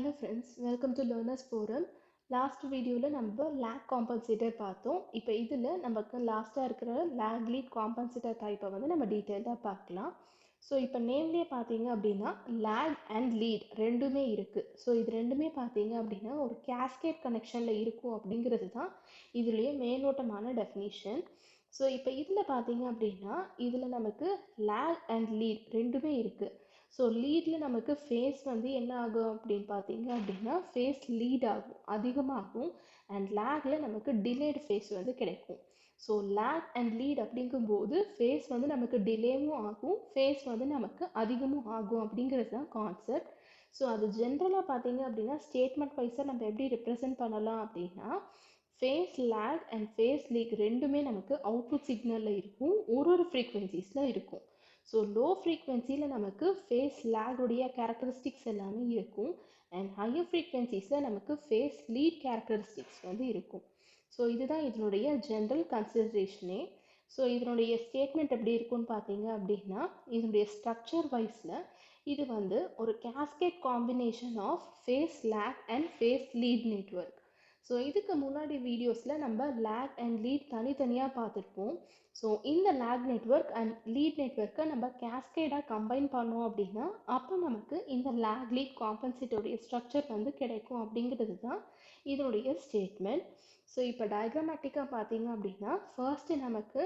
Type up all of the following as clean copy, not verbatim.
Hello friends, welcome to Learners Forum. Last video la நம்ம lag compensator பார்த்தோம். இப்போ இதுல நமக்கு லாஸ்டா இருக்கிற lag lead compensator type வந்து நம்ம டீடைலா பார்க்கலாம். ஸோ இப்போ நேம்லயே பார்த்தீங்க அப்படின்னா lag and lead ரெண்டுமே இருக்கு. ஸோ இது ரெண்டுமே பார்த்தீங்க அப்படின்னா ஒரு cascade connectionல இருக்கும் அப்படிங்கிறது தான் இதுலயே மேலோட்டமான டெஃபினிஷன். ஸோ இப்போ இதில் பார்த்தீங்க அப்படின்னா இதில் நமக்கு lag and lead ரெண்டுமே இருக்கு. ஸோ லீடில் நமக்கு ஃபேஸ் வந்து என்ன ஆகும் அப்படின்னு பார்த்தீங்க அப்படின்னா ஃபேஸ் லீட் ஆகும் அதிகமாகும் அண்ட் லேக்கில் நமக்கு டிலேட் ஃபேஸ் வந்து கிடைக்கும். ஸோ லேக் அண்ட் லீட் அப்படிங்கும்போது ஃபேஸ் வந்து நமக்கு டிலேவும் ஆகும் ஃபேஸ் வந்து நமக்கு அதிகமும் ஆகும் அப்படிங்கிறது தான் கான்செப்ட். ஸோ அது ஜென்ரலாக பார்த்தீங்க அப்படின்னா ஸ்டேட்மெண்ட் வைஸாக நம்ம எப்படி ரெப்ரசென்ட் பண்ணலாம் அப்படின்னா phase lag and phase lead ரெண்டுமே நமக்கு அவுட்புட் சிக்னலில் இருக்கும் ஒரு ஃப்ரீக்வன்சிஸில் இருக்கும். ஸோ லோ ஃப்ரீக்வன்சியில் நமக்கு ஃபேஸ் லேகுடைய கேரக்டரிஸ்டிக்ஸ் எல்லாமே இருக்கும் அண்ட் ஹையர் ஃப்ரீக்வன்சிஸில் நமக்கு ஃபேஸ் லீட் கேரக்டரிஸ்டிக்ஸ் வந்து இருக்கும். ஸோ இதுதான் இதனுடைய ஜென்ரல் கன்சிடரேஷனே. ஸோ இதனுடைய ஸ்டேட்மெண்ட் எப்படி இருக்குன்னு பார்த்தீங்க அப்படின்னா இதனுடைய ஸ்ட்ரக்சர் வைஸில் இது வந்து ஒரு cascade combination of phase lag and phase lead network. So இதுக்கு முன்னாடி வீடியோஸில் நம்ம லேக் அண்ட் லீட் தனித்தனியாக பார்த்துருப்போம். ஸோ இந்த லேக் நெட்வொர்க் அண்ட் லீட் நெட்வொர்க்கை நம்ம கேஸ்கேடாக கம்பைன் பண்ணோம் அப்படின்னா அப்போ நமக்கு இந்த லேக் லீட் காம்பன்சேட்டருடைய ஸ்ட்ரக்சர் வந்து கிடைக்கும் அப்படிங்கிறது தான் இதனுடைய ஸ்டேட்மெண்ட். ஸோ இப்போ டயக்ராமேட்டிக்காக பார்த்தீங்க அப்படின்னா ஃபர்ஸ்ட் நமக்கு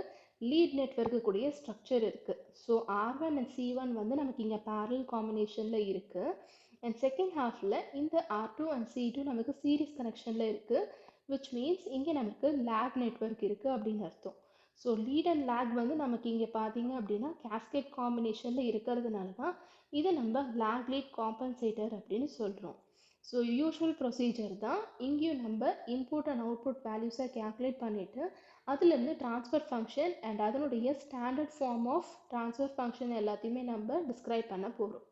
லீட் நெட்வொர்க்கு கூடிய ஸ்ட்ரக்சர் இருக்குது. ஸோ R1 அண்ட் C1 வந்து நமக்கு இங்கே பேரலல் காம்பினேஷனில் இருக்குது அண்ட் செகண்ட் ஹாஃபில் இந்த R2 அண்ட் C2 நமக்கு சீரிஸ் கனெக்ஷனில் இருக்குது விச் மீன்ஸ் இங்கே நமக்கு லேக் நெட்வொர்க் இருக்குது அப்படின்னு அர்த்தம். ஸோ லீட் அண்ட் லேக் வந்து நமக்கு இங்கே பார்த்தீங்க அப்படின்னா கேஸ்கேட் காம்பினேஷனில் இருக்கிறதுனால தான் இதை நம்ம லேக் லீட் காம்பன்சேட்டர் அப்படின்னு சொல்கிறோம். ஸோ யூஷுவல் ப்ரொசீஜர் தான் இங்கேயும் நம்ம இன்புட் அண்ட் அவுட்புட் வேல்யூஸை கேல்குலேட் பண்ணிவிட்டு அதுலேருந்து ட்ரான்ஸ்ஃபர் ஃபங்க்ஷன் அண்ட் அதனுடைய standard form of transfer function எல்லாத்தையுமே நம்ம டிஸ்கிரைப் பண்ண போகிறோம்.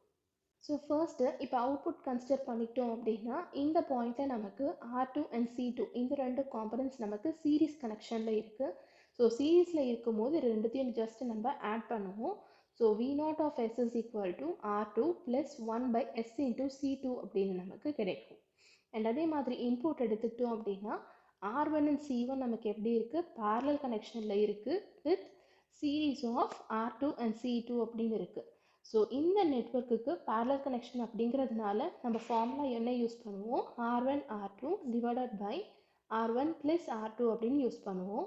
ஸோ ஃபர்ஸ்ட்டு இப்போ அவுட்புட் கன்சிடர் பண்ணிக்கிட்டோம் அப்படின்னா இந்த பாயிண்டில் நமக்கு R2 அண்ட் C2 இந்த ரெண்டு காம்பனன்ட்ஸ் நமக்கு சீரிஸ் கனெக்ஷனில் இருக்குது. ஸோ சீரீஸில் இருக்கும்போது ரெண்டுத்தையும் ஜஸ்ட் நம்ம ஆட் பண்ணுவோம். So V0 of S is equal to R2 plus 1 by S into C2 அப்படின்னு நமக்கு கிடைக்கும். அண்ட் அதே மாதிரி இன்புட் எடுத்துக்கிட்டோம் அப்படின்னா R1 and C1 நமக்கு எப்படி இருக்குது parallel கனெக்ஷனில் இருக்குது with series of R2 and C2 அப்படின்னு இருக்குது. ஸோ இந்த நெட்வொர்க்குக்கு parallel கனெக்ஷன் அப்படிங்கிறதுனால நம்ம ஃபார்முலா என்ன யூஸ் பண்ணுவோம் R1 R2 divided by R1 plus R2 அப்படின்னு யூஸ் பண்ணுவோம்.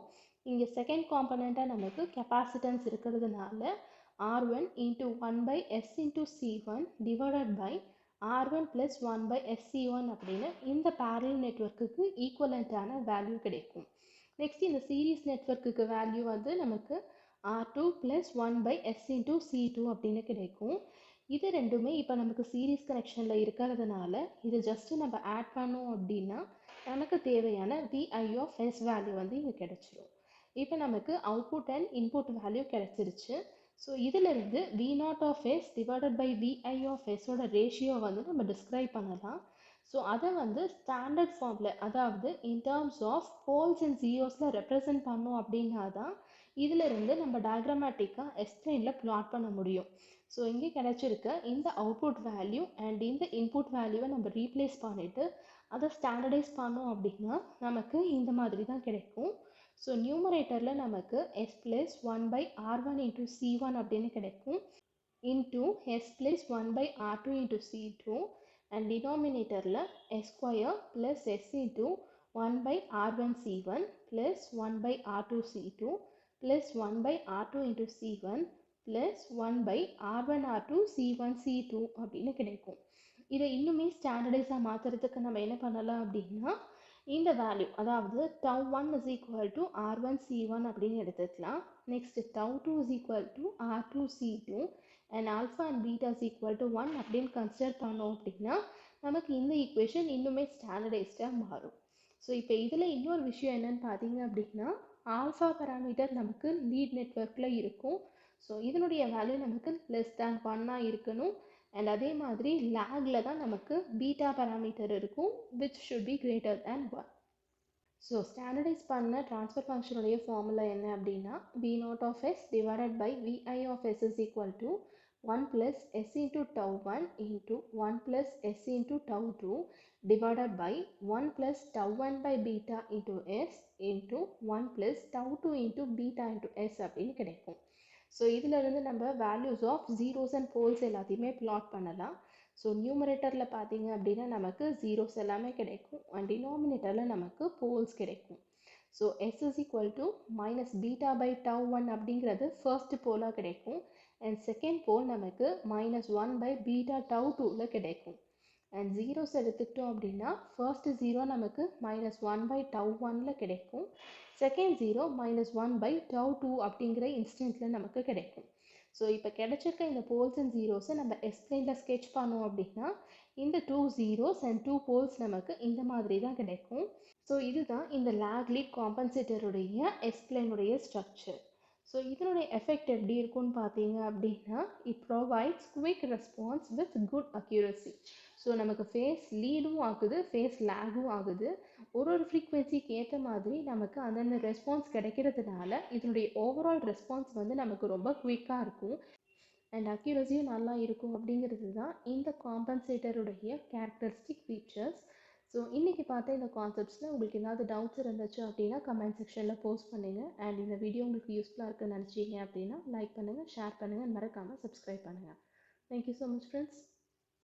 இங்கே செகண்ட் காம்பனண்ட்டாக நமக்கு கெப்பாசிட்டன்ஸ் இருக்கிறதுனால R1 into 1 by S into C1 divided by R1 plus 1 by SC1 அப்படின்னு இந்த parallel நெட்வொர்க்குக்கு ஈக்குவலண்ட்டான வேல்யூ கிடைக்கும். நெக்ஸ்ட் இந்த சீரீஸ் நெட்வொர்க்குக்கு வேல்யூ வந்து நமக்கு R2 plus 1 by S into C2 அப்படின்னு கிடைக்கும். இது ரெண்டுமே இப்போ நமக்கு சீரீஸ் கனெக்ஷனில் இருக்கிறதுனால இது ஜஸ்ட்டு நம்ம ஆட் பண்ணோம் அப்படின்னா நமக்கு தேவையான VI of S வேல்யூ வந்து இங்கே கிடைச்சிரும். இப்போ நமக்கு அவுட்புட் அண்ட் இன்புட் வேல்யூ கிடைச்சிருச்சு. ஸோ இதிலிருந்து V0 of S divided by VI of S ஓட ரேஷியோ வந்து நம்ம டிஸ்கிரைப் பண்ணலாம். ஸோ அதை வந்து ஸ்டாண்டர்ட் ஃபார்மில் அதாவது in terms of poles and ஜீரோஸில் ரெப்ரசன்ட் பண்ணோம் அப்படின்னா தான் இதிலிருந்து நம்ம டயக்ராமேட்டிக்காக எஸ்பிளைனில் பிளாட் பண்ண முடியும். ஸோ இங்கே கிடைச்சிருக்க இந்த அவுட்புட் வேல்யூ அண்ட் இந்த இன்புட் வேல்யூவை நம்ம ரீப்ளேஸ் பண்ணிவிட்டு அதை ஸ்டாண்டர்டைஸ் பண்ணோம் அப்படின்னா நமக்கு இந்த மாதிரி தான் கிடைக்கும். ஸோ நியூமரேட்டரில் நமக்கு S plus 1 by R1 into C1 அப்படின்னு கிடைக்கும் into S plus 1 by R2 into C2 and denominatorல S square plus S into 1 by R1 C1 plus 1 by R2 C2 plus 1 by R2 into C1 plus 1 by R1 R2 C1 C2 அப்படின்னு கிடைக்கும். இதை இன்னுமே ஸ்டாண்டர்டைஸாக மாற்றுறதுக்கு நம்ம என்ன பண்ணலாம் அப்படின்னா இந்த வேல்யூ அதாவது τ1 is equal to R1 C1 அப்படின்னு எடுத்துக்கலாம். Next τ2 is equal to R2 C2 and alpha and beta is equal to 1 அப்படின்னு கன்சிடர் பண்ணோம் அப்படின்னா நமக்கு இந்த ஈக்குவேஷன் இன்னுமே ஸ்டாண்டர்டைஸ்டாக மாறும். ஸோ இப்போ இதில் இன்னொரு விஷயம் என்னன்னு பார்த்தீங்க அப்படின்னா ஆல்ஃபா பேராமீட்டர் நமக்கு லீட் நெட்வொர்க்கில் இருக்கும். ஸோ இதனுடைய வேல்யூ நமக்கு லெஸ் தேன் 1 இருக்கணும் அண்ட் அதே மாதிரி லேக்ல தான் நமக்கு பீட்டா பேராமீட்டர் இருக்கும் which should be greater than 1. So standardise பண்ண ட்ரான்ஸ்ஃபர் ஃபங்க்ஷனுடைய ஃபார்முலா என்ன அப்படின்னா V0 of S divided by VI of S is equal to 1 plus s into tau 1 into 1 plus s into tau 2 divided by 1 plus tau 1 by beta into s into 1 plus tau 2 into beta into s அப்படின்னு கிடைக்கும். So இதில் இருந்து நம்ம values of zeros and poles எல்லாத்தையுமே plot பண்ணலாம். So நியூமரேட்டரில் பார்த்தீங்க அப்படின்னா நமக்கு ஜீரோஸ் எல்லாமே கிடைக்கும் அண்ட் டினாமினேட்டரில் நமக்கு போல்ஸ் கிடைக்கும். So s is equal to minus beta by tau 1 அப்படிங்கிறது ஃபர்ஸ்ட் போலாக கிடைக்கும் அண்ட் செகண்ட் போல் நமக்கு minus 1 by beta tau 2ல கிடைக்கும். அண்ட் ஜீரோஸ் எடுத்துக்கிட்டோம் அப்படின்னா ஃபர்ஸ்ட் ஜீரோ நமக்கு minus 1 by tau 1ல கிடைக்கும், second zero minus 1 by tau 2 அப்படிங்கிற இன்ஸ்டன்ட்டில் நமக்கு கிடைக்கும். ஸோ இப்போ கிடைச்சிருக்க இந்த போல்ஸ் அண்ட் ஜீரோஸை நம்ம எஸ்பிளைனில் ஸ்கெட்ச் பண்ணோம் அப்படின்னா இந்த 2 ஜீரோஸ் அண்ட் 2 போல்ஸ் நமக்கு இந்த மாதிரி தான் கிடைக்கும். ஸோ இதுதான் இந்த lag lead காம்பன்சேட்டருடைய எஸ்பிளைனுடைய ஸ்ட்ரக்சர். ஸோ இதனுடைய எஃபெக்ட் எப்படி இருக்கும்னு பார்த்தீங்க அப்படின்னா it provides quick response with good accuracy. So நமக்கு ஃபேஸ் லீடும் ஆகுது, ஃபேஸ் லேகும் ஆகுது. ஒரு ஃப்ரீக்வன்சிக்கு ஏற்ற மாதிரி நமக்கு அந்தந்த ரெஸ்பான்ஸ் கிடைக்கிறதுனால இதனுடைய ஓவரால் ரெஸ்பான்ஸ் வந்து நமக்கு ரொம்ப குவிக்காக இருக்கும் அண்ட் அக்யூரஸியும் நல்லா இருக்கும் அப்படிங்கிறது தான் இந்த காம்பன்சேட்டருடைய கேரக்டரிஸ்டிக் ஃபீச்சர்ஸ். ஸோ இன்றைக்கி பார்த்த இந்த கான்செப்ட்ஸில் உங்களுக்கு ஏதாவது டவுட்ஸ் இருந்துச்சு அப்படின்னா கமெண்ட் செக்ஷனில் போஸ்ட் பண்ணுங்கள். அண்ட் இந்த வீடியோ உங்களுக்கு யூஸ்ஃபுல்லாக இருக்குன்னு நினச்சிங்க அப்படின்னா லைக் பண்ணுங்கள், ஷேர் பண்ணுங்கள், மறக்காமல் சப்ஸ்கிரைப் பண்ணுங்கள். Thank you so much friends.